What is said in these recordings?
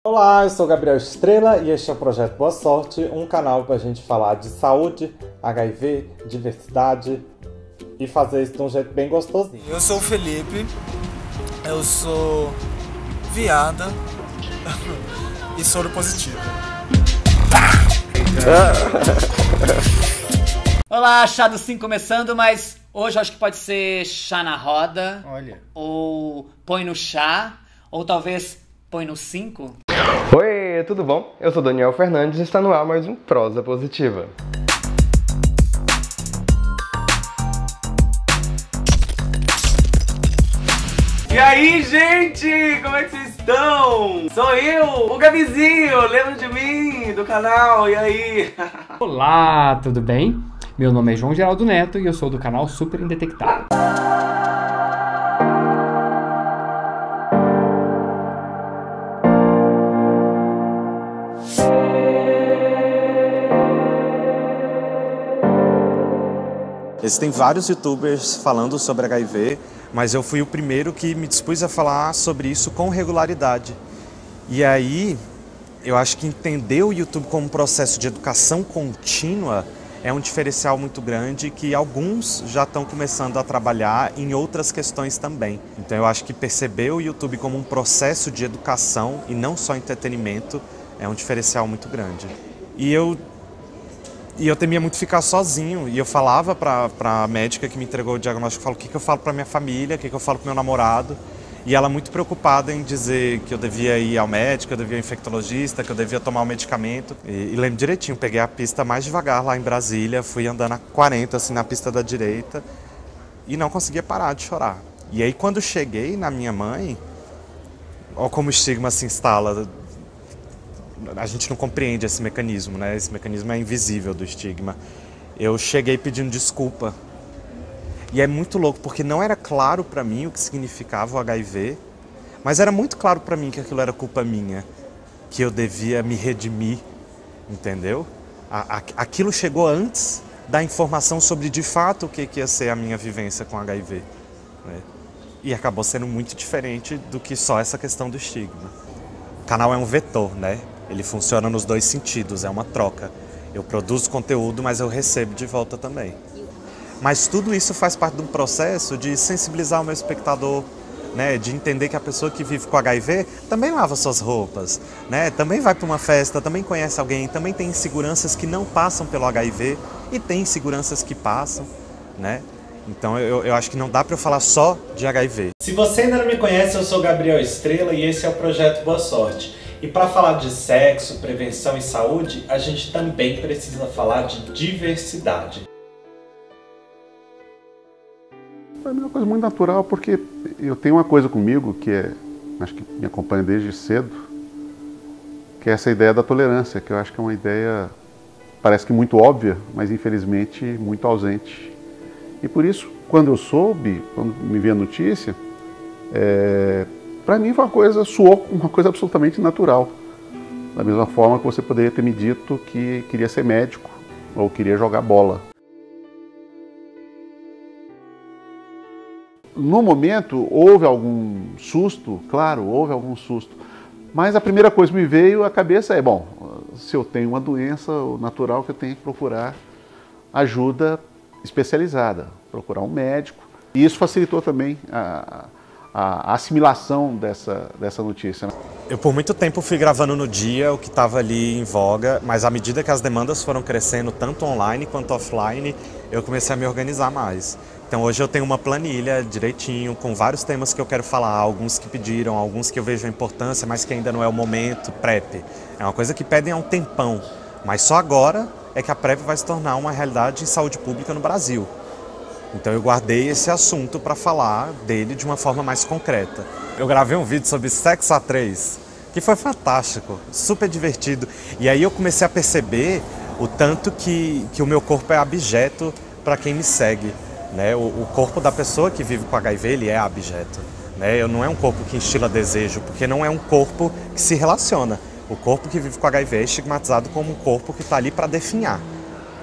Olá, eu sou Gabriel Estrela e este é o Projeto Boa Sorte, um canal para a gente falar de saúde, HIV, diversidade e fazer isso de um jeito bem gostosinho. Eu sou o Felipe, eu sou viada e soro positivo. Olá, chá do 5 começando, mas hoje eu acho que pode ser chá na roda, Olha. ou põe no chá, ou talvez põe no 5. Oi, tudo bom? Eu sou Daniel Fernandes e está no ar mais um Prosa Positiva. E aí, gente, como é que vocês estão? Sou eu, o Gabizinho, lembra de mim, do canal, e aí? Olá, tudo bem? Meu nome é João Geraldo Neto e eu sou do canal Super Indetectável. Existem vários youtubers falando sobre HIV, mas eu fui o primeiro que me dispus a falar sobre isso com regularidade. E aí, eu acho que entender o YouTube como um processo de educação contínua é um diferencial muito grande que alguns já estão começando a trabalhar em outras questões também. Então eu acho que perceber o YouTube como um processo de educação e não só entretenimento é um diferencial muito grande. E eu temia muito ficar sozinho, e eu falava para a médica que me entregou o diagnóstico, eu falo, o que eu falo para minha família, o que eu falo para meu namorado, e ela muito preocupada em dizer que eu devia ir ao médico, que eu devia ir ao infectologista, que eu devia tomar o medicamento. E lembro direitinho, peguei a pista mais devagar lá em Brasília, fui andando a 40 assim na pista da direita e não conseguia parar de chorar. E aí quando cheguei na minha mãe, olha como o estigma se instala. A gente não compreende esse mecanismo, né? Esse mecanismo é invisível do estigma. Eu cheguei pedindo desculpa. E é muito louco, porque não era claro para mim o que significava o HIV, mas era muito claro para mim que aquilo era culpa minha, que eu devia me redimir, entendeu? Aquilo chegou antes da informação sobre, de fato, o que ia ser a minha vivência com HIV, né? E acabou sendo muito diferente do que só essa questão do estigma. O canal é um vetor, né? Ele funciona nos dois sentidos, é uma troca. Eu produzo conteúdo, mas eu recebo de volta também. Mas tudo isso faz parte de um processo de sensibilizar o meu espectador, né? De entender que a pessoa que vive com HIV também lava suas roupas, né? Também vai para uma festa, também conhece alguém, também tem inseguranças que não passam pelo HIV e tem inseguranças que passam, né? Então eu acho que não dá para eu falar só de HIV. Se você ainda não me conhece, eu sou Gabriel Estrela e esse é o Projeto Boa Sorte. E para falar de sexo, prevenção e saúde, a gente também precisa falar de diversidade. Para mim é uma coisa muito natural, porque eu tenho uma coisa comigo que acho que me acompanha desde cedo, que é essa ideia da tolerância, que eu acho que é uma ideia, parece que muito óbvia, mas infelizmente muito ausente. E por isso, quando eu soube, quando me vi a notícia, para mim foi soou uma coisa absolutamente natural. Da mesma forma que você poderia ter me dito que queria ser médico ou queria jogar bola. No momento, houve algum susto, claro, houve algum susto. Mas a primeira coisa que me veio à cabeça é, bom, se eu tenho uma doença, o natural é que eu tenho que procurar ajuda especializada, procurar um médico. E isso facilitou também a assimilação dessa notícia. Eu por muito tempo fui gravando no dia o que estava ali em voga, mas à medida que as demandas foram crescendo, tanto online quanto offline, eu comecei a me organizar mais. Então hoje eu tenho uma planilha direitinho, com vários temas que eu quero falar, alguns que pediram, alguns que eu vejo a importância, mas que ainda não é o momento, PrEP. É uma coisa que pedem há um tempão, mas só agora é que a PrEP vai se tornar uma realidade em saúde pública no Brasil. Então eu guardei esse assunto para falar dele de uma forma mais concreta. Eu gravei um vídeo sobre sexo A3, que foi fantástico, super divertido. E aí eu comecei a perceber o tanto que o meu corpo é abjeto para quem me segue, né? O corpo da pessoa que vive com HIV, ele é abjeto, né? Não é um corpo que instila desejo, porque não é um corpo que se relaciona. O corpo que vive com HIV é estigmatizado como um corpo que está ali para definhar,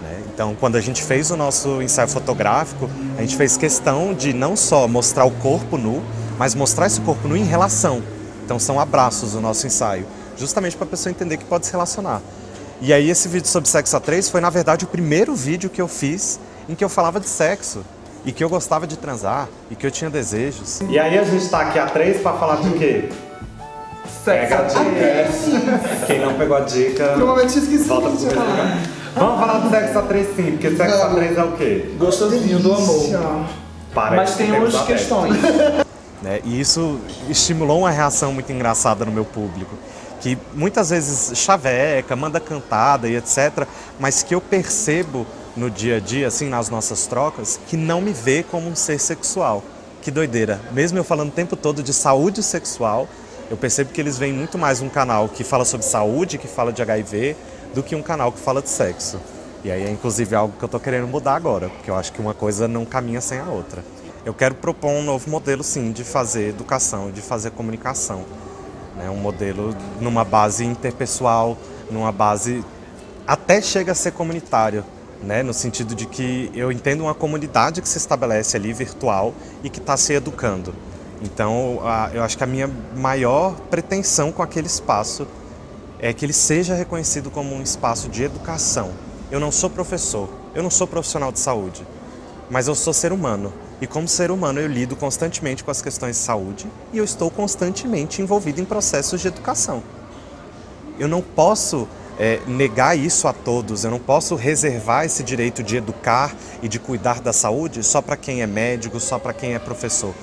né? Então, quando a gente fez o nosso ensaio fotográfico, a gente fez questão de não só mostrar o corpo nu, mas mostrar esse corpo nu em relação. Então, são abraços o nosso ensaio, justamente para a pessoa entender que pode se relacionar. E aí, esse vídeo sobre sexo a três foi, na verdade, o primeiro vídeo que eu fiz em que eu falava de sexo, e que eu gostava de transar, e que eu tinha desejos. E aí, a gente tá aqui a três para falar de quê? Pega a dica. Quem não pegou a dica, Provavelmente esqueci. volta pro primeiro lugar. Vamos falar do sexo a três sim, porque sexo a três é o quê? Gostosinho do amor. Mas tem umas questões. Né? E isso estimulou uma reação muito engraçada no meu público, que muitas vezes chaveca, manda cantada e etc, mas que eu percebo no dia a dia, assim, nas nossas trocas, que não me vê como um ser sexual. Que doideira. Mesmo eu falando o tempo todo de saúde sexual, eu percebo que eles veem muito mais um canal que fala sobre saúde, que fala de HIV, do que um canal que fala de sexo. E aí é inclusive algo que eu tô querendo mudar agora, porque eu acho que uma coisa não caminha sem a outra. Eu quero propor um novo modelo, sim, de fazer educação, de fazer comunicação, né? Um modelo numa base interpessoal, numa base até chega a ser comunitário, né? No sentido de que eu entendo uma comunidade que se estabelece ali virtual e que está se educando. Então, eu acho que a minha maior pretensão com aquele espaço é que ele seja reconhecido como um espaço de educação. Eu não sou professor, eu não sou profissional de saúde, mas eu sou ser humano. E como ser humano eu lido constantemente com as questões de saúde e eu estou constantemente envolvido em processos de educação. Eu não posso negar isso a todos, eu não posso reservar esse direito de educar e de cuidar da saúde só para quem é médico, só para quem é professor.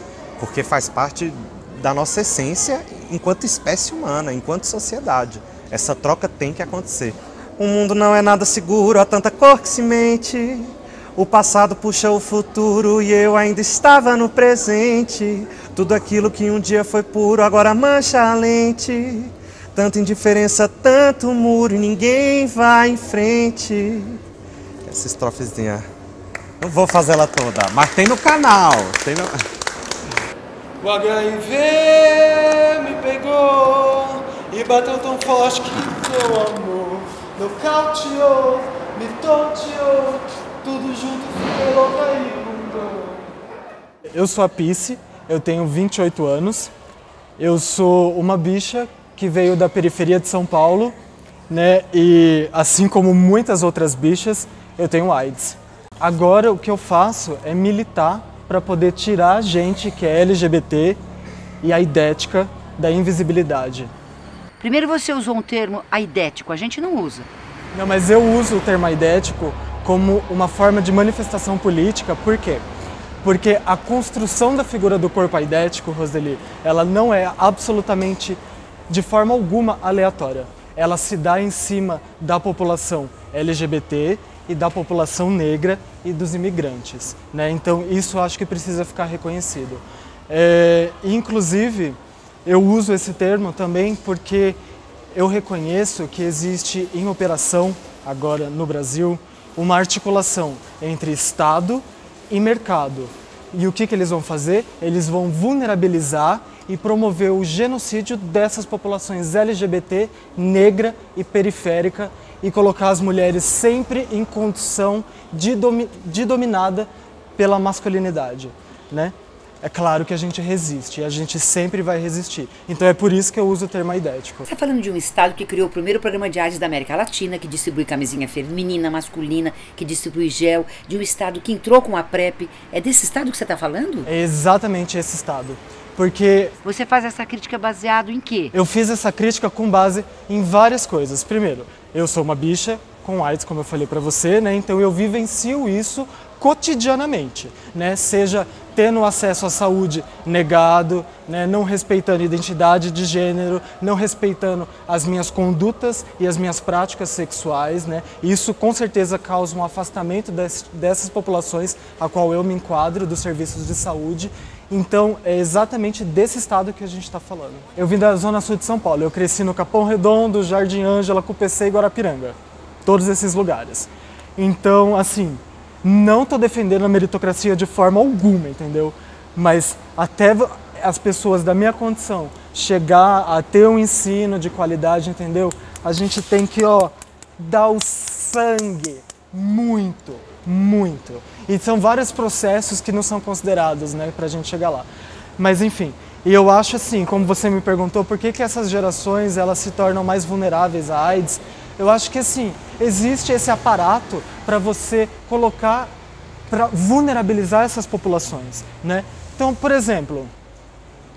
Porque faz parte da nossa essência enquanto espécie humana, enquanto sociedade. Essa troca tem que acontecer. O mundo não é nada seguro, há tanta cor que se mente. O passado puxa o futuro e eu ainda estava no presente. Tudo aquilo que um dia foi puro, agora mancha a lente. Tanta indiferença, tanto muro e ninguém vai em frente. Essa estrofezinha, não vou fazer ela toda, mas tem no canal. Tem no... O HIV me pegou e bateu tão forte que teu amor nocauteou, me tonteou, tudo junto ficou louca e mudou. Eu sou a Pice, eu tenho 28 anos, eu sou uma bicha que veio da periferia de São Paulo, né? E assim como muitas outras bichas, eu tenho AIDS. Agora o que eu faço é militar para poder tirar a gente que é LGBT e aidética da invisibilidade. Primeiro você usou um termo aidético, a gente não usa. Não, mas eu uso o termo aidético como uma forma de manifestação política, por quê? Porque a construção da figura do corpo aidético, Roseli, ela não é absolutamente, de forma alguma, aleatória. Ela se dá em cima da população LGBT e da população negra e dos imigrantes, né? Então isso eu acho que precisa ficar reconhecido. Inclusive, eu uso esse termo também porque eu reconheço que existe em operação, agora no Brasil, uma articulação entre Estado e mercado. E o que eles vão fazer? Eles vão vulnerabilizar e promover o genocídio dessas populações LGBT, negra e periférica, e colocar as mulheres sempre em condição de dominada pela masculinidade, né? É claro que a gente resiste, e a gente sempre vai resistir. Então é por isso que eu uso o termo aidético. Você está falando de um estado que criou o primeiro programa de AIDS da América Latina, que distribui camisinha feminina, masculina, que distribui gel, de um estado que entrou com a PrEP. É desse estado que você está falando? É exatamente esse estado. Porque... Você faz essa crítica baseado em quê? Eu fiz essa crítica com base em várias coisas. Primeiro, eu sou uma bicha com AIDS, como eu falei pra você, né? Então eu vivencio isso cotidianamente, né? Seja tendo acesso à saúde negado, né? Não respeitando identidade de gênero, não respeitando as minhas condutas e as minhas práticas sexuais, né? Isso com certeza causa um afastamento dessas populações a qual eu me enquadro dos serviços de saúde. Então, é exatamente desse estado que a gente está falando. Eu vim da zona sul de São Paulo, eu cresci no Capão Redondo, Jardim Ângela, Cupecê e Guarapiranga. Todos esses lugares. Então, assim, não estou defendendo a meritocracia de forma alguma, entendeu? Mas até as pessoas da minha condição chegar a ter um ensino de qualidade, entendeu? A gente tem que, ó, dar o sangue, muito, muito. E são vários processos que não são considerados, né, pra gente chegar lá. Mas enfim, e eu acho assim, como você me perguntou, por que essas gerações elas se tornam mais vulneráveis à AIDS? Eu acho que assim, existe esse aparato para você colocar, para vulnerabilizar essas populações, né? Então, por exemplo,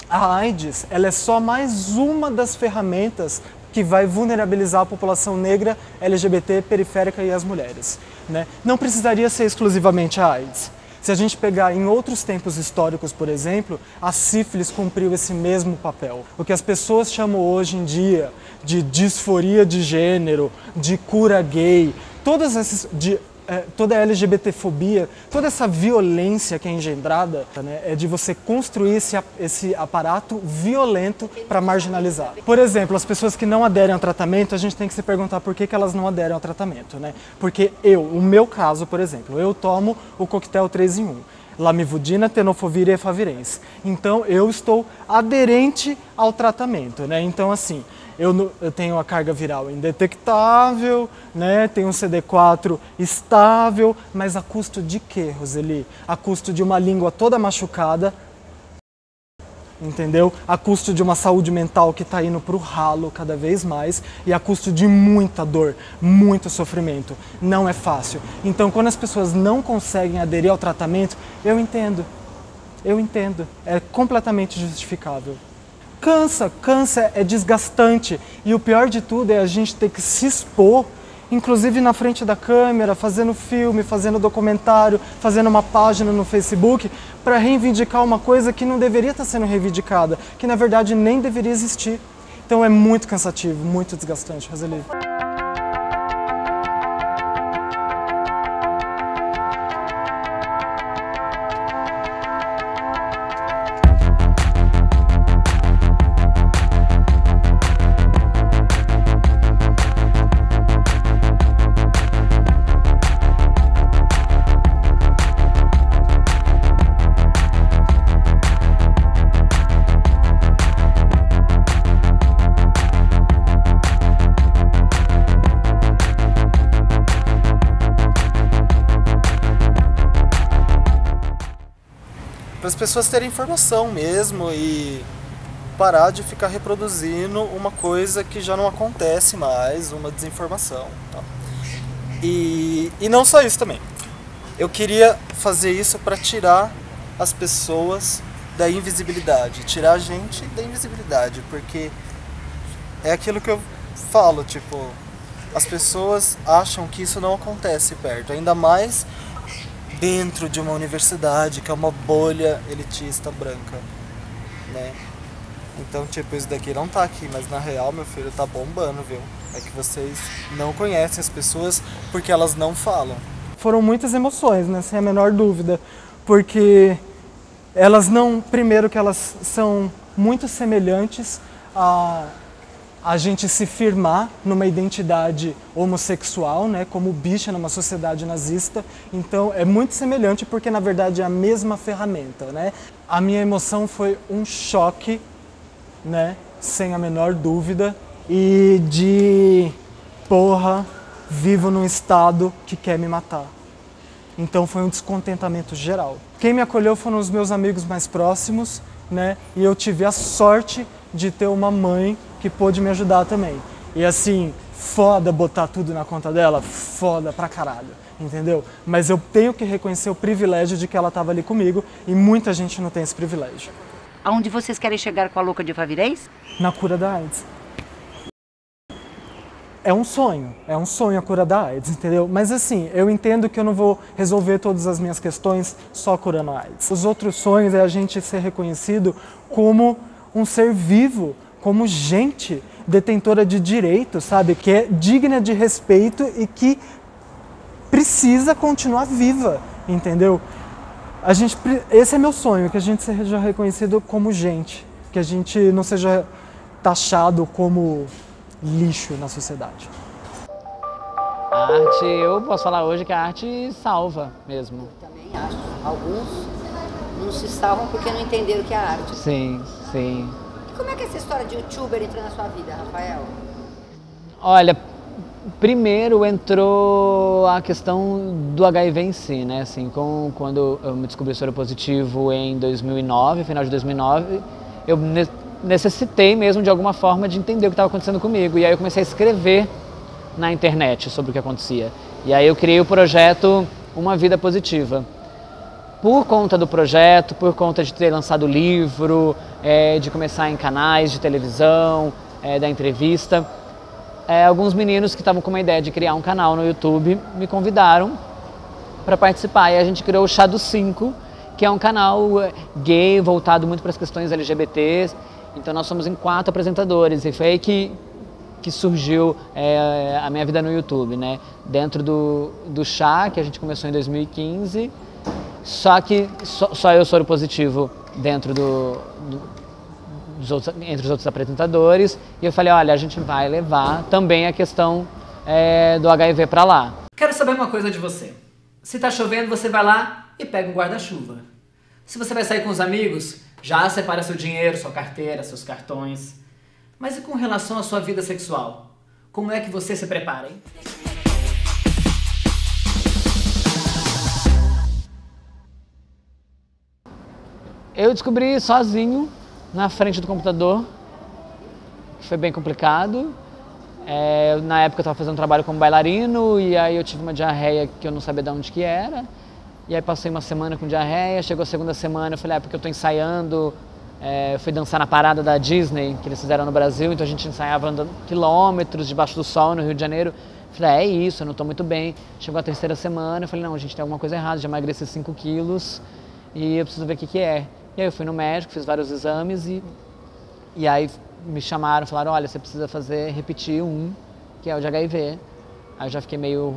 a AIDS, ela é só mais uma das ferramentas que vai vulnerabilizar a população negra, LGBT, periférica e as mulheres, né? Não precisaria ser exclusivamente a AIDS. Se a gente pegar em outros tempos históricos, por exemplo, a sífilis cumpriu esse mesmo papel. O que as pessoas chamam hoje em dia de disforia de gênero, de cura gay, toda a LGBTfobia, toda essa violência que é engendrada, né, é de você construir esse aparato violento para marginalizar. Por exemplo, as pessoas que não aderem ao tratamento, a gente tem que se perguntar por que elas não aderem ao tratamento, né? Porque o meu caso, por exemplo, eu tomo o coquetel 3 em 1. Lamivudina, tenofovir e efavirenz. Então, eu estou aderente ao tratamento, né? Então, assim, eu tenho a carga viral indetectável, né? Tenho um CD4 estável, mas a custo de quê, Roseli? A custo de uma língua toda machucada, entendeu? A custo de uma saúde mental que está indo para o ralo cada vez mais e a custo de muita dor, muito sofrimento. Não é fácil. Então, quando as pessoas não conseguem aderir ao tratamento, eu entendo. É completamente justificável. Cansa, é desgastante. E o pior de tudo é a gente ter que se expor, inclusive na frente da câmera, fazendo filme, fazendo documentário, fazendo uma página no Facebook, para reivindicar uma coisa que não deveria estar sendo reivindicada, que na verdade nem deveria existir. Então é muito cansativo, muito desgastante, Roseli. Para as pessoas terem informação mesmo e parar de ficar reproduzindo uma coisa que já não acontece mais, uma desinformação. Tá? E não só isso também. Eu queria fazer isso para tirar as pessoas da invisibilidade, tirar a gente da invisibilidade, porque é aquilo que eu falo, tipo, as pessoas acham que isso não acontece perto, ainda mais dentro de uma universidade, que é uma bolha elitista branca, né? Então, tipo, isso daqui não tá aqui, mas na real, meu filho, tá bombando, viu? É que vocês não conhecem as pessoas porque elas não falam. Foram muitas emoções, né? Sem a menor dúvida, porque elas não... Primeiro que elas são muito semelhantes a gente se firmar numa identidade homossexual, né, como bicha numa sociedade nazista. Então é muito semelhante porque na verdade é a mesma ferramenta, né? A minha emoção foi um choque, né, sem a menor dúvida, e de porra, vivo num estado que quer me matar. Então foi um descontentamento geral. Quem me acolheu foram os meus amigos mais próximos, né? E eu tive a sorte de ter uma mãe que pôde me ajudar também. E assim, foda botar tudo na conta dela, foda pra caralho, entendeu? Mas eu tenho que reconhecer o privilégio de que ela estava ali comigo e muita gente não tem esse privilégio. Aonde vocês querem chegar com a louca de efavirenz? Na cura da AIDS. É um sonho a cura da AIDS, entendeu? Mas assim, eu entendo que eu não vou resolver todas as minhas questões só curando a AIDS. Os outros sonhos é a gente ser reconhecido como um ser vivo, como gente detentora de direitos, sabe? Que é digna de respeito e que precisa continuar viva, entendeu? Esse é meu sonho, que a gente seja reconhecido como gente, que a gente não seja taxado como lixo na sociedade. A arte, eu posso falar hoje que a arte salva mesmo. Eu também acho. Alguns Uns se salvam porque não entenderam o que é arte. Sim, sim. E como é que essa história de youtuber entrou na sua vida, Rafael? Olha, primeiro entrou a questão do HIV em si, né? Assim, quando eu me descobri soropositivo em 2009, final de 2009, eu necessitei mesmo de alguma forma de entender o que estava acontecendo comigo. E aí eu comecei a escrever na internet sobre o que acontecia. E aí eu criei o projeto Uma Vida Positiva. Por conta do projeto, por conta de ter lançado livro, de começar em canais de televisão, da entrevista, alguns meninos que estavam com uma ideia de criar um canal no YouTube me convidaram para participar. E a gente criou o Chá dos 5, que é um canal gay voltado muito para as questões LGBTs. Então nós somos em 4 apresentadores e foi aí que surgiu a minha vida no YouTube, né? Dentro do chá, que a gente começou em 2015, só que só eu sou positivo dentro entre os outros apresentadores, e eu falei, olha, a gente vai levar também a questão do HIV para lá. Quero saber uma coisa de você. Se tá chovendo, você vai lá e pega um guarda-chuva. Se você vai sair com os amigos, já separa seu dinheiro, sua carteira, seus cartões. Mas e com relação à sua vida sexual? Como é que você se prepara, hein? Eu descobri sozinho, na frente do computador, que foi bem complicado. Na época eu estava fazendo trabalho como bailarino e aí eu tive uma diarreia que eu não sabia de onde que era. E aí passei uma semana com diarreia, chegou a segunda semana, eu falei, porque eu estou ensaiando, eu fui dançar na parada da Disney, que eles fizeram no Brasil, então a gente ensaiava andando quilômetros debaixo do sol no Rio de Janeiro. Eu falei, é isso, eu não estou muito bem. Chegou a terceira semana, eu falei, não, gente, tem alguma coisa errada, já emagreci 5 quilos e eu preciso ver o que é. E aí eu fui no médico, fiz vários exames e aí me chamaram, falaram, olha, você precisa repetir que é o de HIV. Aí eu já fiquei meio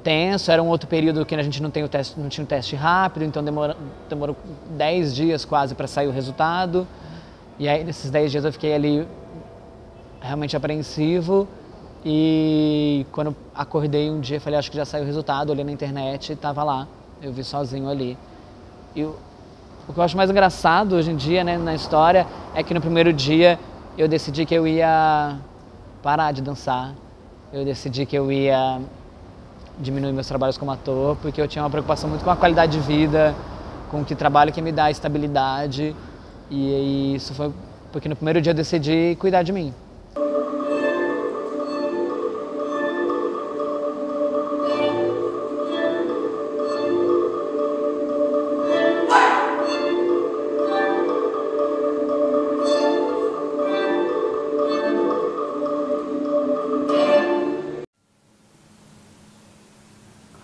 tenso, era um outro período que a gente não tinha o teste rápido, então demorou 10 dias quase para sair o resultado. E aí nesses 10 dias eu fiquei ali realmente apreensivo e quando eu acordei um dia, falei, acho que já saiu o resultado, olhei na internet e estava lá, eu vi sozinho ali. E o que eu acho mais engraçado hoje em dia, né, na história, é que no primeiro dia eu decidi que eu ia parar de dançar, eu decidi que eu ia diminuir meus trabalhos como ator, porque eu tinha uma preocupação muito com a qualidade de vida, com que trabalho que me dá estabilidade, e isso foi porque no primeiro dia eu decidi cuidar de mim.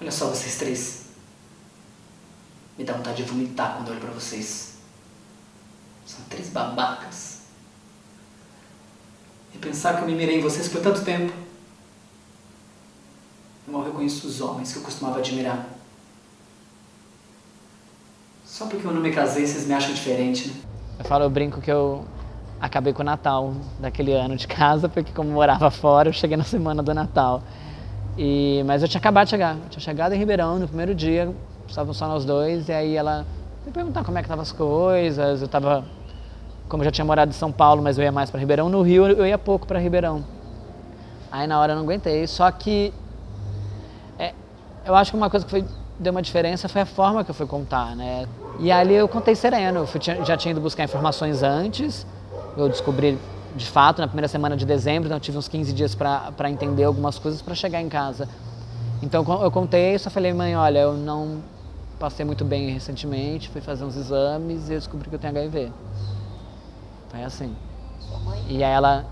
Olha só vocês três. Me dá vontade de vomitar quando olho pra vocês. São 3 babacas. E pensar que eu me mirei em vocês por tanto tempo. Eu mal reconheço os homens que eu costumava admirar. Só porque eu não me casei, vocês me acham diferente, né? Eu brinco que eu acabei com o Natal daquele ano de casa, porque como eu morava fora, eu cheguei na semana do Natal. Mas eu tinha acabado de chegar, eu tinha chegado em Ribeirão no primeiro dia, estavam só nós dois, e aí ela me perguntou como é que estavam as coisas, eu estava, como eu já tinha morado em São Paulo, mas eu ia mais para Ribeirão, no Rio eu ia pouco para Ribeirão. Aí na hora eu não aguentei, só que eu acho que uma coisa que deu uma diferença foi a forma que eu fui contar, né? E ali eu contei sereno, eu já tinha ido buscar informações antes, eu descobri de fato na primeira semana de dezembro, então eu tive uns 15 dias para entender algumas coisas para chegar em casa. Então eu contei, só falei, mãe, olha, eu não passei muito bem recentemente, fui fazer uns exames e eu descobri que eu tenho HIV. Foi assim. E aí ela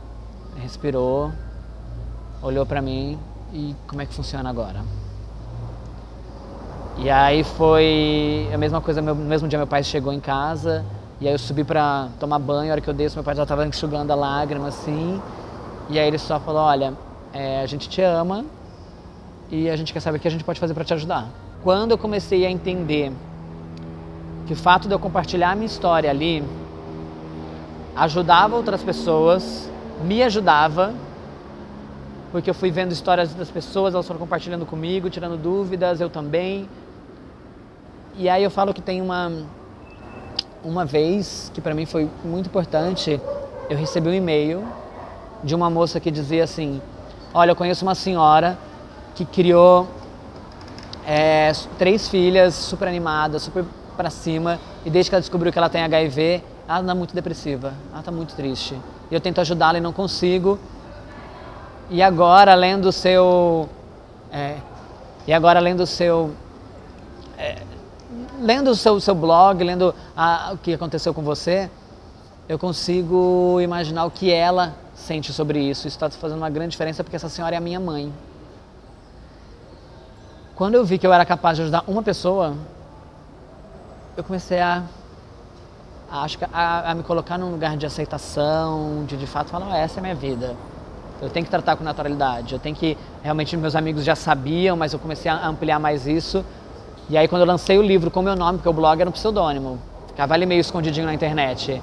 respirou, olhou para mim e como é que funciona agora? E aí foi a mesma coisa, no mesmo dia meu pai chegou em casa, e aí eu subi pra tomar banho, a hora que eu desço, meu pai já tava enxugando a lágrima, assim. E aí ele só falou, olha, a gente te ama e a gente quer saber o que a gente pode fazer pra te ajudar. Quando eu comecei a entender que o fato de eu compartilhar a minha história ali ajudava outras pessoas, me ajudava, porque eu fui vendo histórias das pessoas, elas foram compartilhando comigo, tirando dúvidas, eu também. E aí eu falo que tem uma vez, que para mim foi muito importante, eu recebi um e-mail de uma moça que dizia assim: olha, eu conheço uma senhora que criou 3 filhas, super animada, super pra cima, e desde que ela descobriu que ela tem HIV, ela anda muito depressiva, ela tá muito triste. E eu tento ajudá-la e não consigo. E agora, lendo o seu blog, lendo o que aconteceu com você, eu consigo imaginar o que ela sente sobre isso. Isso está fazendo uma grande diferença porque essa senhora é a minha mãe. Quando eu vi que eu era capaz de ajudar uma pessoa, eu comecei a me colocar num lugar de aceitação, de fato falar, essa é a minha vida. Eu tenho que tratar com naturalidade, eu tenho que... Realmente meus amigos já sabiam, mas eu comecei a ampliar mais isso. E aí quando eu lancei o livro com o meu nome, porque o blog era um pseudônimo, ficava ali meio escondidinho na internet.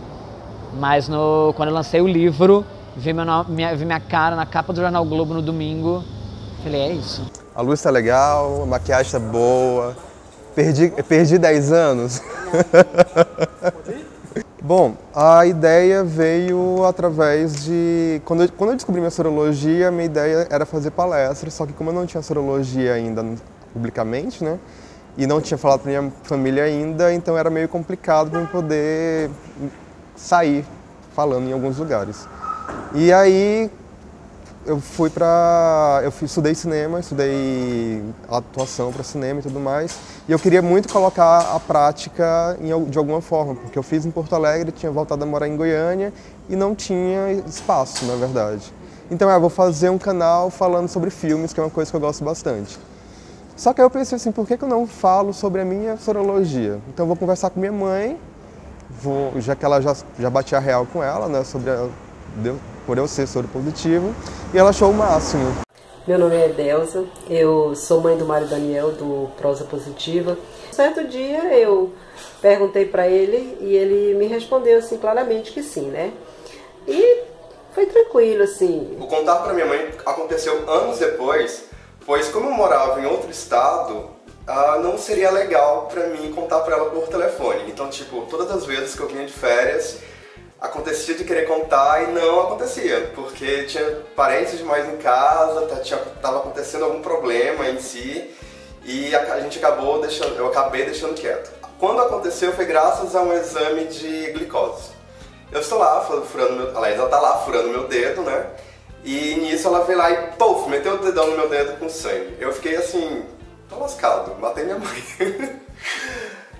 Mas quando eu lancei o livro, vi minha cara na capa do Jornal Globo no domingo, falei, é isso. A luz tá legal, a maquiagem tá boa, perdi 10 anos. Bom, a ideia veio através de... Quando eu descobri minha sorologia, minha ideia era fazer palestra, só que como eu não tinha sorologia ainda publicamente, né? E não tinha falado pra minha família ainda, então era meio complicado para eu poder sair falando em alguns lugares. E aí eu estudei cinema, estudei atuação para cinema e tudo mais, e eu queria muito colocar a prática de alguma forma, porque eu fiz em Porto Alegre, tinha voltado a morar em Goiânia e não tinha espaço, na verdade. Então eu vou fazer um canal falando sobre filmes, que é uma coisa que eu gosto bastante. Só que aí eu pensei assim, por que eu não falo sobre a minha sorologia? Então eu vou conversar com minha mãe, já que ela já bati a real com ela, né, por eu ser soro positivo, e ela achou o máximo. Meu nome é Delza, eu sou mãe do Mário Daniel, do Prosa Positiva. Certo dia eu perguntei para ele e ele me respondeu assim claramente que sim, né? E foi tranquilo, assim. O contato para minha mãe aconteceu anos depois, pois como eu morava em outro estado, não seria legal para mim contar para ela por telefone. Então, tipo, todas as vezes que eu vinha de férias, acontecia de querer contar e não acontecia, porque tinha parentes demais em casa, estava acontecendo algum problema em si, e eu acabei deixando quieto. Quando aconteceu foi graças a um exame de glicose. Eu estou lá ela está lá furando meu dedo, né? E nisso ela veio lá e, puf, meteu o dedão no meu dedo com sangue. Eu fiquei assim, tô lascado, matei minha mãe.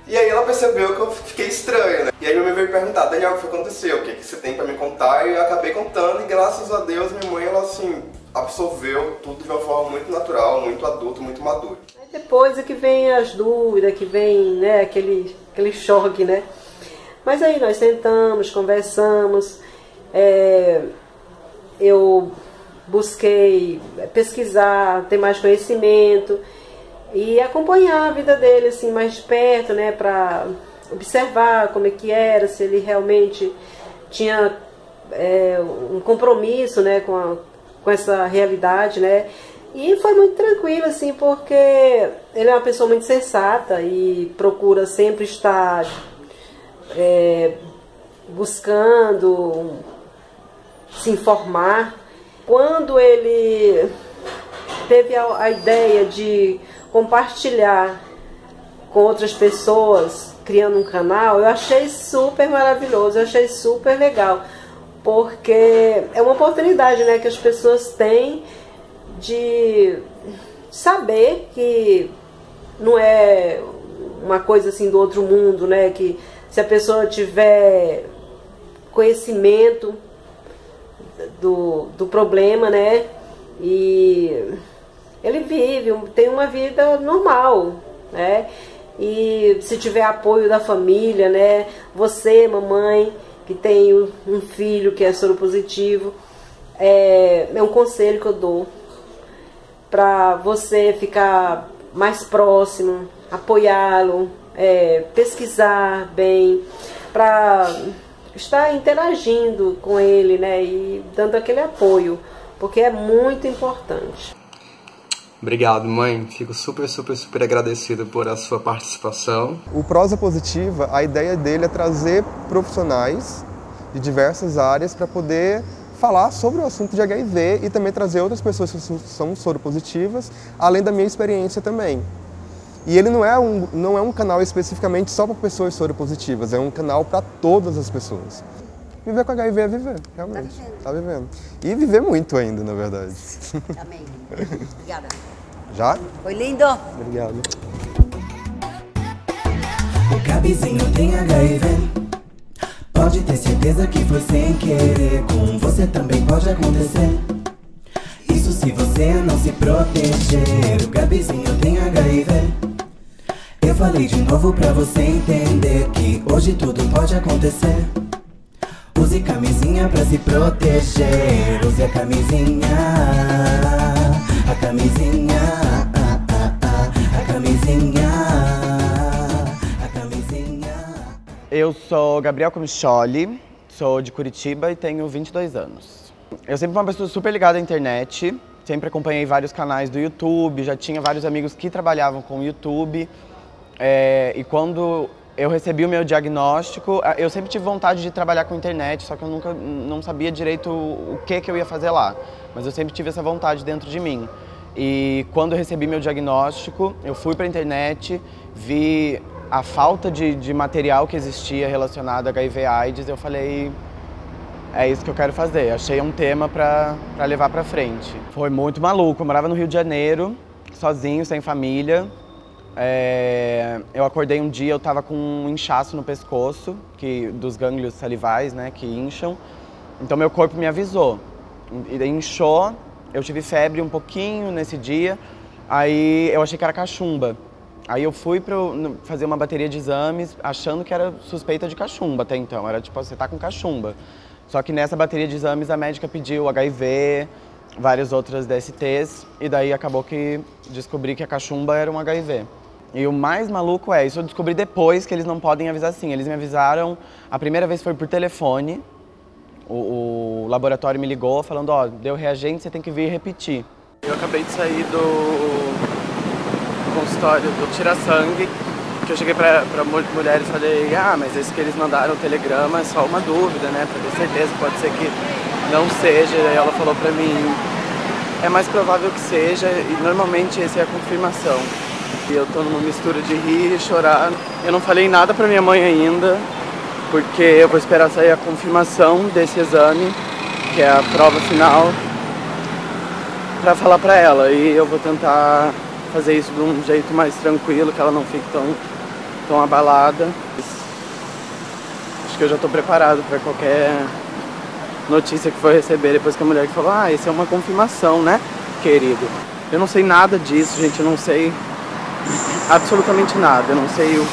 E aí ela percebeu que eu fiquei estranho, né? E aí minha mãe veio perguntar, Daniel, o que aconteceu? O que você tem pra me contar? E eu acabei contando e graças a Deus minha mãe, ela assim, absorveu tudo de uma forma muito natural, muito adulta, muito madura. Aí depois é que vem as dúvidas, que vem, né, aquele choque, né? Mas aí nós sentamos, conversamos, eu busquei pesquisar, ter mais conhecimento e acompanhar a vida dele assim mais de perto, né, para observar como é que era, se ele realmente tinha um compromisso, né, com essa realidade, né. E foi muito tranquilo assim, porque ele é uma pessoa muito sensata e procura sempre estar buscando se informar. Quando ele teve a ideia de compartilhar com outras pessoas, criando um canal, eu achei super maravilhoso, eu achei super legal, porque é uma oportunidade, né, que as pessoas têm de saber que não é uma coisa assim do outro mundo, né, que se a pessoa tiver conhecimento do problema, né, e ele vive, tem uma vida normal, né, e se tiver apoio da família, né, você, mamãe, que tem um filho que é soropositivo, é um conselho que eu dou para você ficar mais próximo, apoiá-lo, pesquisar bem, para estar interagindo com ele, né, e dando aquele apoio, porque é muito importante. Obrigado, mãe. Fico super agradecido por a sua participação. O Prosa Positiva, a ideia dele é trazer profissionais de diversas áreas para poder falar sobre o assunto de HIV e também trazer outras pessoas que são soropositivas, além da minha experiência também. E ele não é um canal especificamente só para pessoas soropositivas, é um canal para todas as pessoas. Viver com HIV é viver, realmente. Tá vivendo. E viver muito ainda, na verdade. Também. Obrigada. Já? Foi lindo. Obrigado. O Gabizinho tem HIV. Pode ter certeza que foi sem querer. Com você também pode acontecer. Isso se você não se proteger. O Gabizinho tem HIV. Eu falei de novo pra você entender que hoje tudo pode acontecer. Use camisinha pra se proteger. Use a camisinha. A camisinha. A camisinha. A camisinha. Eu sou Gabriel Comicholi, sou de Curitiba e tenho 22 anos. Eu sempre fui uma pessoa super ligada à internet, sempre acompanhei vários canais do YouTube, já tinha vários amigos que trabalhavam com o YouTube. E quando eu recebi o meu diagnóstico, eu sempre tive vontade de trabalhar com internet, só que eu não sabia direito o que eu ia fazer lá. Mas eu sempre tive essa vontade dentro de mim. E quando eu recebi meu diagnóstico, eu fui para a internet, vi a falta de material que existia relacionado a HIV/AIDS, eu falei, é isso que eu quero fazer. Achei um tema para levar para frente. Foi muito maluco, eu morava no Rio de Janeiro, sozinho, sem família. Eu acordei um dia, eu tava com um inchaço no pescoço, dos gânglios salivais, né, que incham. Então meu corpo me avisou. E inchou, eu tive febre um pouquinho nesse dia, aí eu achei que era cachumba. Aí eu fui fazer uma bateria de exames, achando que era suspeita de cachumba até então. Era tipo, você tá com cachumba. Só que nessa bateria de exames a médica pediu HIV, várias outras DSTs, e daí acabou que descobri que a cachumba era um HIV. E o mais maluco isso eu descobri depois que eles não podem avisar assim. Eles me avisaram, a primeira vez foi por telefone, o laboratório me ligou falando, ó, deu reagente, você tem que vir repetir. Eu acabei de sair do consultório do tira-sangue, que eu cheguei pra mulher e falei, mas esse que eles mandaram o telegrama é só uma dúvida, né, pra ter certeza, pode ser que não seja. E ela falou pra mim, é mais provável que seja, e normalmente essa é a confirmação. E eu tô numa mistura de rir e chorar. Eu não falei nada pra minha mãe ainda, porque eu vou esperar sair a confirmação desse exame, que é a prova final, pra falar pra ela. E eu vou tentar fazer isso de um jeito mais tranquilo, que ela não fique tão abalada. Acho que eu já tô preparado pra qualquer notícia que for receber depois que a mulher falou, isso é uma confirmação, né, querido? Eu não sei nada disso, gente, eu não sei absolutamente nada. Eu não sei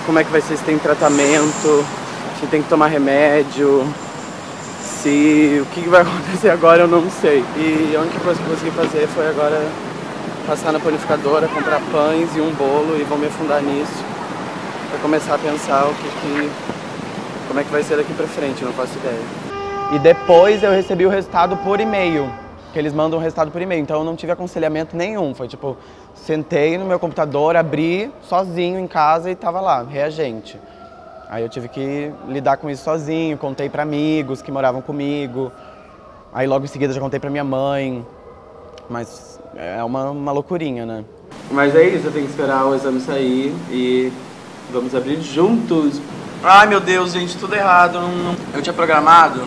como é que vai ser, se tem tratamento, se tem que tomar remédio, o que vai acontecer agora eu não sei. E a única coisa que eu consegui fazer foi agora passar na panificadora, comprar pães e um bolo e vou me afundar nisso para começar a pensar como é que vai ser daqui pra frente, eu não faço ideia. E depois eu recebi o resultado por e-mail, que eles mandam o resultado por e-mail, então eu não tive aconselhamento nenhum, foi tipo, sentei no meu computador, abri sozinho em casa e tava lá, reagente. Aí eu tive que lidar com isso sozinho, contei para amigos que moravam comigo, aí logo em seguida já contei para minha mãe, mas é uma loucurinha, né? Mas é isso, eu tenho que esperar o exame sair e vamos abrir juntos. Ai meu Deus, gente, tudo errado. Eu tinha programado,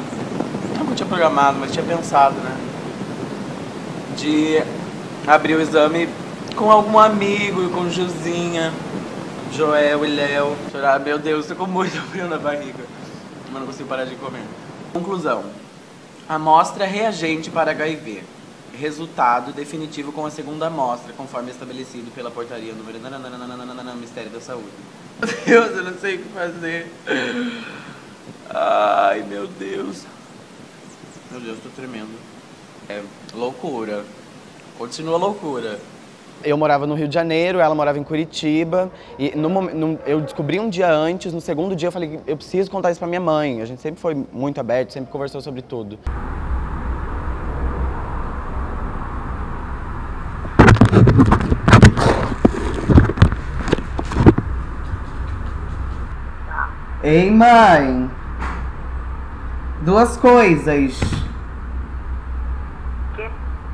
não tinha programado, mas tinha pensado, né? De abrir o exame com algum amigo, com Josinha, Joel e Léo. Chorar, meu Deus, tô com muito frio na barriga, mas não consigo parar de comer. Conclusão: amostra reagente para HIV. Resultado definitivo com a segunda amostra, conforme estabelecido pela portaria número Ministério da Saúde. Meu Deus, eu não sei o que fazer. Ai, meu Deus. Meu Deus, tô tremendo. É loucura. Continua loucura. Eu morava no Rio de Janeiro, ela morava em Curitiba. E eu descobri um dia antes, no segundo dia eu falei, eu preciso contar isso pra minha mãe. A gente sempre foi muito aberto, sempre conversou sobre tudo. Ei, mãe. Duas coisas.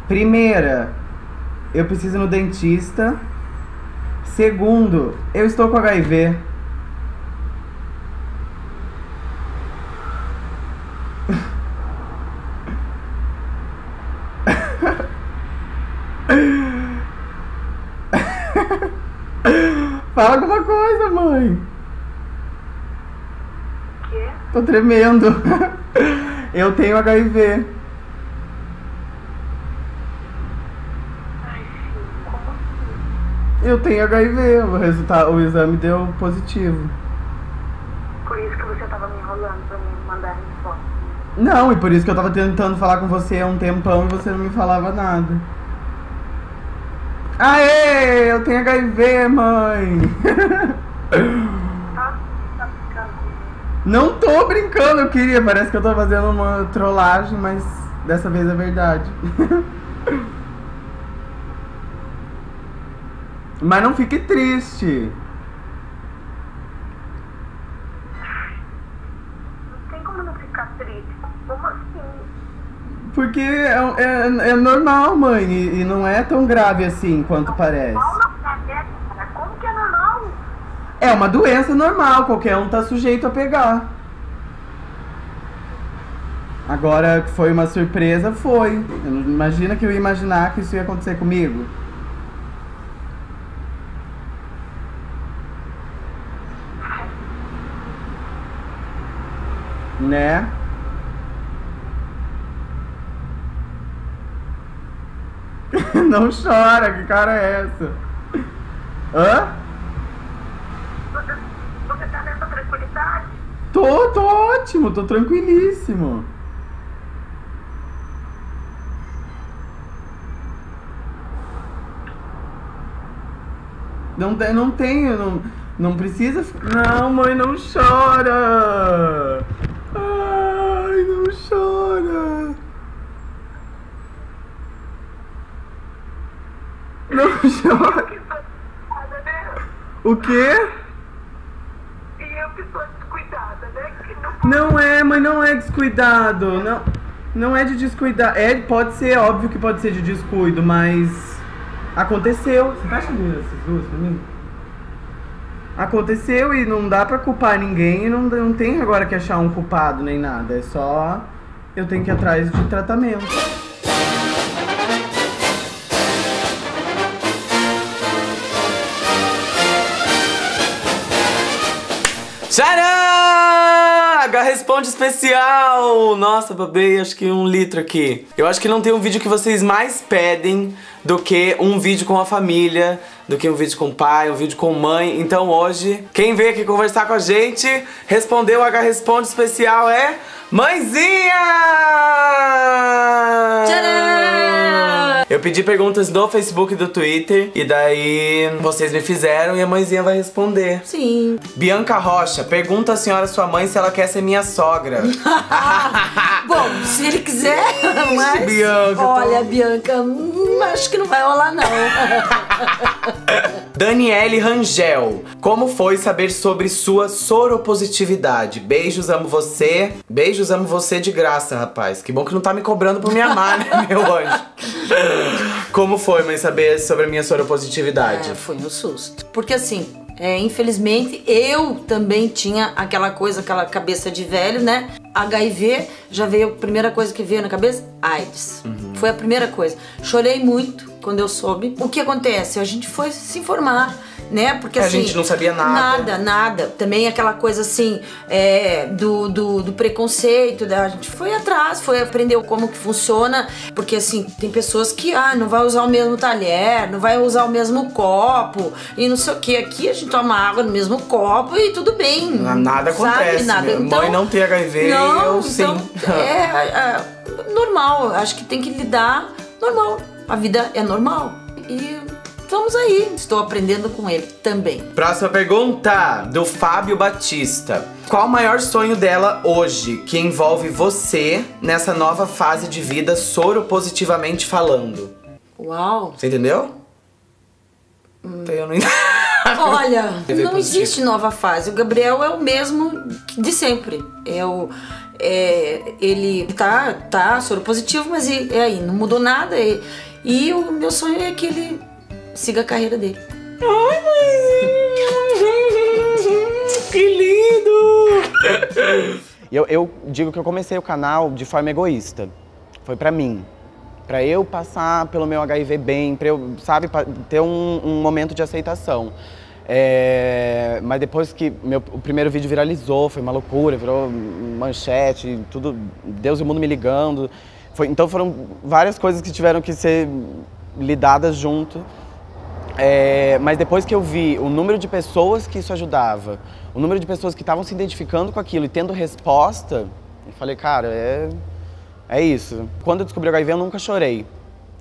Primeira, eu preciso ir no dentista. Segundo, eu estou com HIV. Fala alguma coisa, mãe. Quê? Tô tremendo. Eu tenho HIV. Ai, filho, como assim? Eu tenho HIV. O exame deu positivo. Por isso que você tava me enrolando pra me mandar a resposta. Não, e por isso que eu tava tentando falar com você há um tempão e você não me falava nada. Aê! Eu tenho HIV, mãe! Tá brincando comigo? Não tô brincando, eu queria. Parece que eu tô fazendo uma trollagem, mas dessa vez é verdade. Mas não fique triste. Não tem como não ficar triste. Como assim? Porque é normal, mãe, e não é tão grave assim quanto parece. Como que é normal? É uma doença normal, qualquer um tá sujeito a pegar. Agora que foi uma surpresa, foi. Imagina que eu ia imaginar que isso ia acontecer comigo. Né? Não chora, que cara é essa? Hã? Você tá nessa tranquilidade? Tô ótimo, tô tranquilíssimo. Não precisa. Não, mãe, não chora. Ai, não chora. Não chora. O quê? E eu que sou descuidada, né? Não é, mãe, não é descuidado. Não é de descuidar. Pode ser, óbvio que pode ser de descuido, mas aconteceu. Você tá chamando essas duas pra mim? Aconteceu e não dá pra culpar ninguém e não tem agora que achar um culpado nem nada. É só eu tenho que ir atrás de tratamento. Tcharam! H-Responde especial! Nossa, babei, acho que 1 litro aqui. Eu acho que não tem um vídeo que vocês mais pedem do que um vídeo com a família, do que um vídeo com o pai, um vídeo com mãe. Então hoje, quem veio aqui conversar com a gente, respondeu o H-Responde especial é... Mãezinha! Tcharam! Eu pedi perguntas no Facebook e do Twitter, e daí vocês me fizeram e a mãezinha vai responder. Sim. Bianca Rocha, pergunta a senhora sua mãe se ela quer ser minha sogra. Bom, se ele quiser, mas... Bianca, olha, Bianca, acho que não vai rolar, não. Daniele Rangel, como foi saber sobre sua soropositividade? Beijos, amo você. Beijos, amo você de graça, rapaz. Que bom que não tá me cobrando por me amar, né, meu anjo? Como foi, mãe, saber sobre a minha soropositividade? Foi um susto. Porque assim, infelizmente, eu também tinha aquela coisa, aquela cabeça de velho, né? HIV, já veio a primeira coisa que veio na cabeça? AIDS. Foi a primeira coisa. Chorei muito quando eu soube. O que acontece? A gente foi se informar, né? Porque assim... A gente não sabia nada. Nada. Também aquela coisa assim, do preconceito, a gente foi atrás, foi aprender como que funciona, porque assim, tem pessoas que, não vai usar o mesmo talher, não vai usar o mesmo copo, e não sei o que. Aqui a gente toma água no mesmo copo e tudo bem. Nada acontece, nada. Então, mãe não tem HIV, não, eu então, sim. Normal, acho que tem que lidar normal. A vida é normal. E vamos aí. Estou aprendendo com ele também. Próxima pergunta, do Fábio Batista. Qual o maior sonho dela hoje, que envolve você nessa nova fase de vida, soropositivamente falando? Uau! Você entendeu? Eu não entendi. Olha, não existe nova fase. O Gabriel é o mesmo de sempre. Ele tá soro positivo, mas aí não mudou nada. E o meu sonho é que ele siga a carreira dele. Ai, mãezinha! Que lindo! Eu digo que eu comecei o canal de forma egoísta. Foi pra mim. Pra eu passar pelo meu HIV bem, pra eu, sabe, ter um momento de aceitação. Mas depois que o primeiro vídeo viralizou, foi uma loucura, virou manchete, tudo, Deus e o mundo me ligando. Então foram várias coisas que tiveram que ser lidadas junto. Mas depois que eu vi o número de pessoas que isso ajudava, o número de pessoas que estavam se identificando com aquilo e tendo resposta, eu falei, cara, é isso. Quando eu descobri o HIV, eu nunca chorei.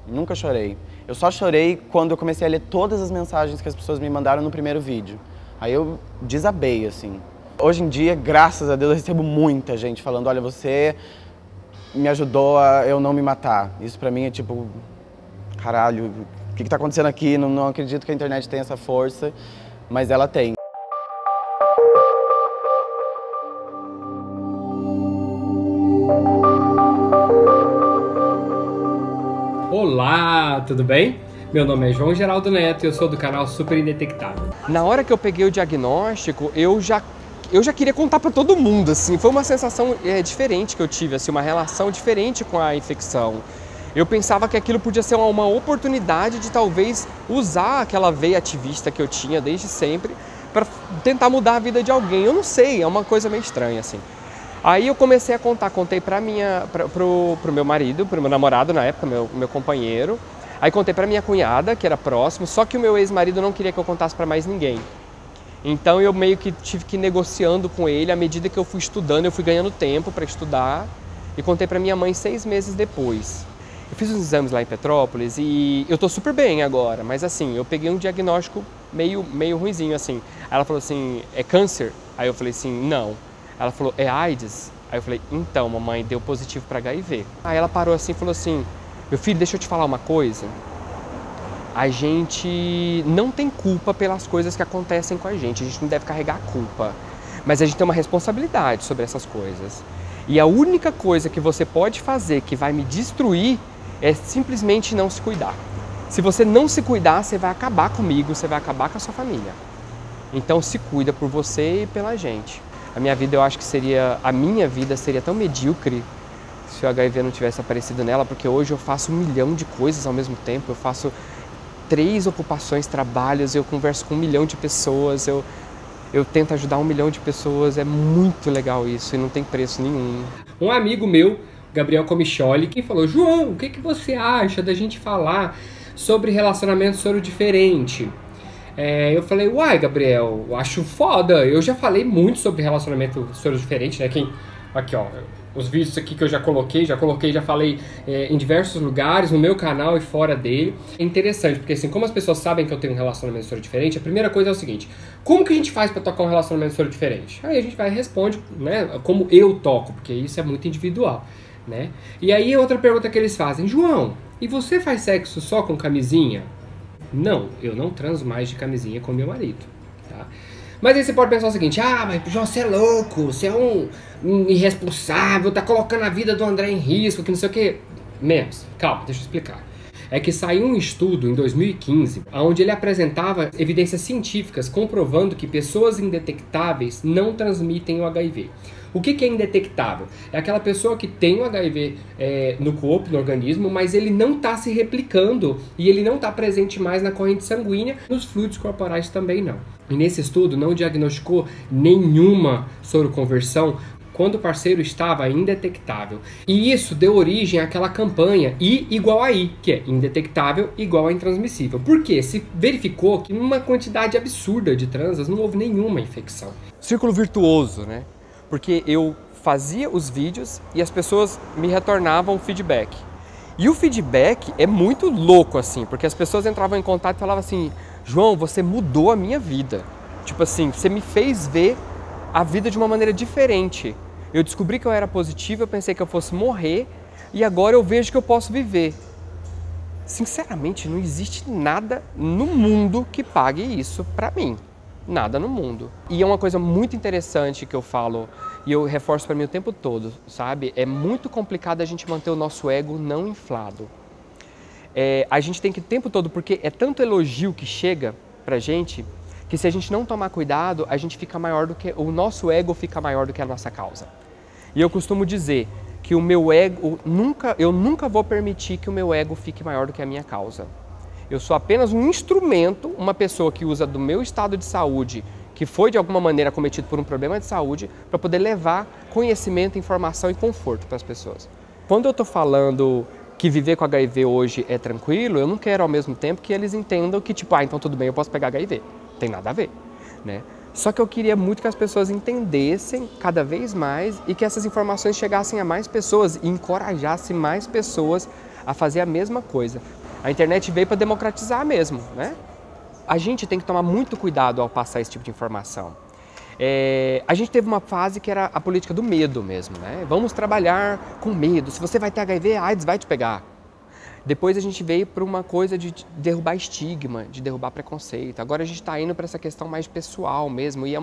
Nunca chorei. Eu só chorei quando eu comecei a ler todas as mensagens que as pessoas me mandaram no primeiro vídeo. Aí eu desabei, assim. Hoje em dia, graças a Deus, eu recebo muita gente falando, olha, você me ajudou a eu não me matar. Isso pra mim é tipo, caralho, o que tá acontecendo aqui? Não acredito que a internet tenha essa força, mas ela tem. Olá, tudo bem? Meu nome é João Geraldo Neto e eu sou do canal Super Indetectável. Na hora que eu peguei o diagnóstico, eu já queria contar para todo mundo, assim. Foi uma sensação diferente que eu tive, assim, uma relação diferente com a infecção. Eu pensava que aquilo podia ser uma oportunidade de talvez usar aquela veia ativista que eu tinha desde sempre para tentar mudar a vida de alguém. Eu não sei, é uma coisa meio estranha, assim. Aí eu comecei a contei pro meu marido, pro meu namorado na época, meu companheiro. Aí contei pra minha cunhada, que era próximo, só que o meu ex-marido não queria que eu contasse pra mais ninguém. Então eu meio que tive que ir negociando com ele, à medida que eu fui estudando, eu fui ganhando tempo para estudar e contei pra minha mãe 6 meses depois. Eu fiz uns exames lá em Petrópolis e eu tô super bem agora, mas assim, eu peguei um diagnóstico meio ruinzinho, assim. Aí ela falou assim, é câncer? Aí eu falei assim, não. Ela falou, é AIDS? Aí eu falei, então, mamãe, deu positivo para HIV. Aí ela parou assim e falou assim, meu filho, deixa eu te falar uma coisa. A gente não tem culpa pelas coisas que acontecem com a gente não deve carregar a culpa. Mas a gente tem uma responsabilidade sobre essas coisas. E a única coisa que você pode fazer que vai me destruir é simplesmente não se cuidar. Se você não se cuidar, você vai acabar comigo, você vai acabar com a sua família. Então se cuida por você e pela gente. A minha vida, eu acho que a minha vida seria tão medíocre se o HIV não tivesse aparecido nela, porque hoje eu faço 1 milhão de coisas ao mesmo tempo, eu faço 3 ocupações, trabalhos, eu converso com 1 milhão de pessoas, eu tento ajudar 1 milhão de pessoas, é muito legal isso e não tem preço nenhum. Um amigo meu, Gabriel Comicholi, que falou, João, o que você acha da gente falar sobre relacionamento soro diferente? Eu falei, uai, Gabriel, eu acho foda. Eu já falei muito sobre relacionamento soro diferente, né? Aqui, ó, os vídeos aqui que eu já falei em diversos lugares, no meu canal e fora dele. É interessante, porque assim, como as pessoas sabem que eu tenho um relacionamento soro diferente, a primeira coisa é o seguinte, como que a gente faz pra tocar um relacionamento soro diferente? Aí a gente vai e responde, né, como eu toco, porque isso é muito individual, né? E aí outra pergunta que eles fazem, João, e você faz sexo só com camisinha? Não, eu não transo mais de camisinha com meu marido, tá? Mas aí você pode pensar o seguinte, mas João, você é louco, você é um irresponsável, tá colocando a vida do André em risco, que não sei o que. Menos, calma, deixa eu explicar. É que saiu um estudo em 2015, onde ele apresentava evidências científicas comprovando que pessoas indetectáveis não transmitem o HIV. O que é indetectável? É aquela pessoa que tem o HIV no corpo, no organismo, mas ele não está se replicando e ele não está presente mais na corrente sanguínea, nos fluidos corporais também não. E nesse estudo não diagnosticou nenhuma soroconversão quando o parceiro estava indetectável. E isso deu origem àquela campanha I igual a I, que é indetectável igual a intransmissível. Por quê? Se verificou que numa quantidade absurda de transas não houve nenhuma infecção. Círculo virtuoso, né? Porque eu fazia os vídeos e as pessoas me retornavam feedback. E o feedback é muito louco, assim, porque as pessoas entravam em contato e falavam assim, João, você mudou a minha vida. Tipo assim, você me fez ver a vida de uma maneira diferente. Eu descobri que eu era positivo, eu pensei que eu fosse morrer e agora eu vejo que eu posso viver. sinceramente, não existe nada no mundo que pague isso pra mim. Nada no mundo. E é uma coisa muito interessante que eu falo e eu reforço pra mim o tempo todo, sabe? É muito complicado a gente manter o nosso ego não inflado. A gente tem que o tempo todo, porque é tanto elogio que chega pra gente, que se a gente não tomar cuidado, a gente fica maior do que... o nosso ego fica maior do que a nossa causa. E eu costumo dizer que o meu ego... eu nunca vou permitir que o meu ego fique maior do que a minha causa. Eu sou apenas um instrumento, uma pessoa que usa do meu estado de saúde, que foi de alguma maneira cometido por um problema de saúde, para poder levar conhecimento, informação e conforto para as pessoas. Quando eu estou falando que viver com HIV hoje é tranquilo, eu não quero ao mesmo tempo que eles entendam que tipo, então tudo bem, eu posso pegar HIV. Tem nada a ver, né? Só que eu queria muito que as pessoas entendessem cada vez mais e que essas informações chegassem a mais pessoas e encorajassem mais pessoas a fazer a mesma coisa. A internet veio para democratizar mesmo, né? A gente tem que tomar muito cuidado ao passar esse tipo de informação. A gente teve uma fase que era a política do medo mesmo, né? Vamos trabalhar com medo. Se você vai ter HIV, a AIDS vai te pegar. Depois a gente veio para uma coisa de derrubar estigma, de derrubar preconceito. Agora a gente está indo para essa questão mais pessoal mesmo. E é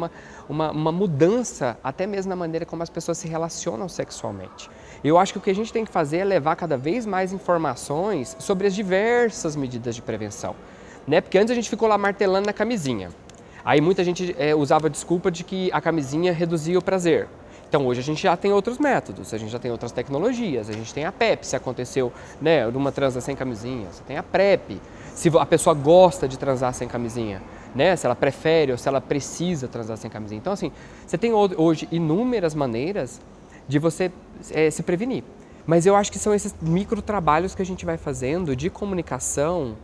uma mudança até mesmo na maneira como as pessoas se relacionam sexualmente. Eu acho que o que a gente tem que fazer é levar cada vez mais informações sobre as diversas medidas de prevenção, né? Porque antes a gente ficou lá martelando na camisinha. Aí muita gente usava a desculpa de que a camisinha reduzia o prazer. Então hoje a gente já tem outros métodos, a gente já tem outras tecnologias, a gente tem a PEP, se aconteceu, né, numa transa sem camisinha, você tem a PrEP, se a pessoa gosta de transar sem camisinha, né, se ela prefere ou se ela precisa transar sem camisinha. Então assim, você tem hoje inúmeras maneiras de você se prevenir. Mas eu acho que são esses micro trabalhos que a gente vai fazendo de comunicação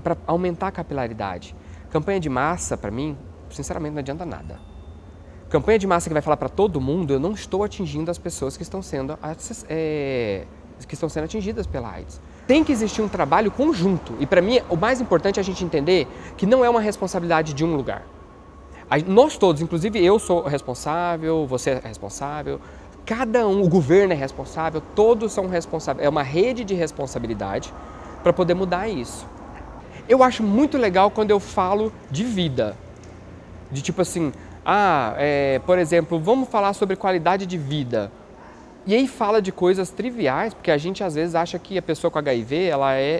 para aumentar a capilaridade. Campanha de massa, para mim, sinceramente, não adianta nada. Campanha de massa que vai falar para todo mundo, eu não estou atingindo as pessoas que estão sendo atingidas pela AIDS. Tem que existir um trabalho conjunto. E para mim, o mais importante é a gente entender que não é uma responsabilidade de um lugar. Nós todos, inclusive eu sou responsável, você é responsável, cada um, o governo é responsável, todos são responsáveis. É uma rede de responsabilidade para poder mudar isso. Eu acho muito legal quando eu falo de vida. De tipo assim, por exemplo, vamos falar sobre qualidade de vida. E aí fala de coisas triviais, porque a gente às vezes acha que a pessoa com HIV,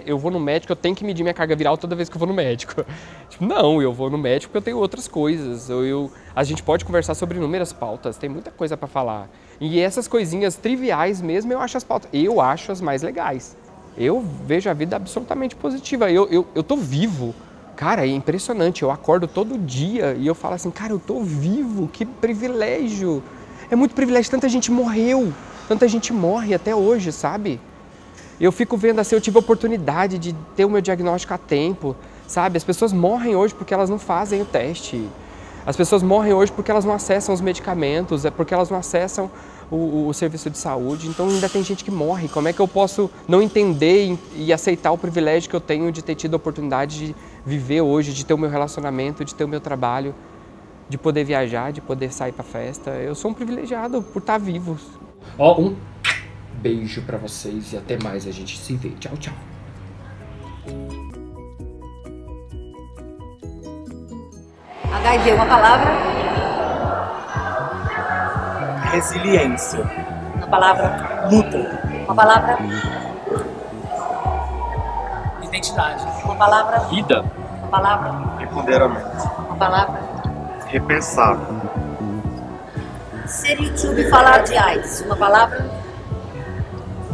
eu vou no médico, eu tenho que medir minha carga viral toda vez que eu vou no médico. Tipo, não, eu vou no médico porque eu tenho outras coisas. A gente pode conversar sobre inúmeras pautas, tem muita coisa para falar. E essas coisinhas triviais mesmo, eu acho as mais legais. Eu vejo a vida absolutamente positiva. Eu tô vivo. Cara, é impressionante. Eu acordo todo dia e eu falo assim, cara, eu tô vivo, que privilégio. É muito privilégio, tanta gente morreu, tanta gente morre até hoje, sabe? Eu fico vendo assim, eu tive a oportunidade de ter o meu diagnóstico a tempo, sabe? As pessoas morrem hoje porque elas não fazem o teste. As pessoas morrem hoje porque elas não acessam os medicamentos, porque elas não acessam o serviço de saúde. Então ainda tem gente que morre. Como é que eu posso não entender e aceitar o privilégio que eu tenho de ter tido a oportunidade de viver hoje, de ter o meu relacionamento, de ter o meu trabalho, de poder viajar, de poder sair pra festa? Eu sou um privilegiado por estar vivo. Um beijo pra vocês e até mais, a gente se vê. Tchau, tchau. HIV, uma palavra? Resiliência. Uma palavra? Luta. Uma palavra? Identidade. Uma palavra? Vida. Uma palavra? Empoderamento. Uma palavra? Repensar. Ser YouTube falar de AIDS, uma palavra?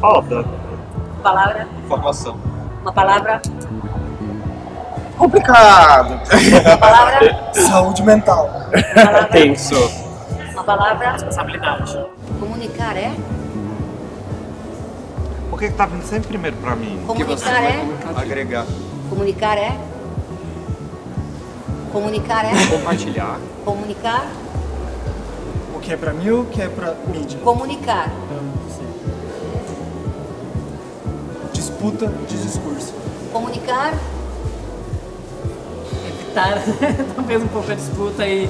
Falta. Uma palavra? Informação. Uma palavra? Complicado. Uma palavra? Saúde mental. Uma palavra? Tenso. Uma palavra? Responsabilidade. Comunicar é? Por que tá vindo sempre primeiro pra mim? Comunicar é? Agregar. Comunicar é? Comunicar é? Compartilhar. Comunicar? O que é pra mim ou o que é pra mídia? Comunicar. Disputa de discurso. Comunicar? Evitar talvez um pouco a disputa e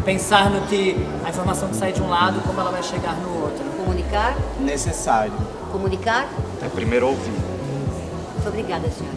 pensar no que a informação que sai de um lado, como ela vai chegar no outro. Comunicar? Necessário. Comunicar? É primeiro ouvir. Muito obrigada, senhora.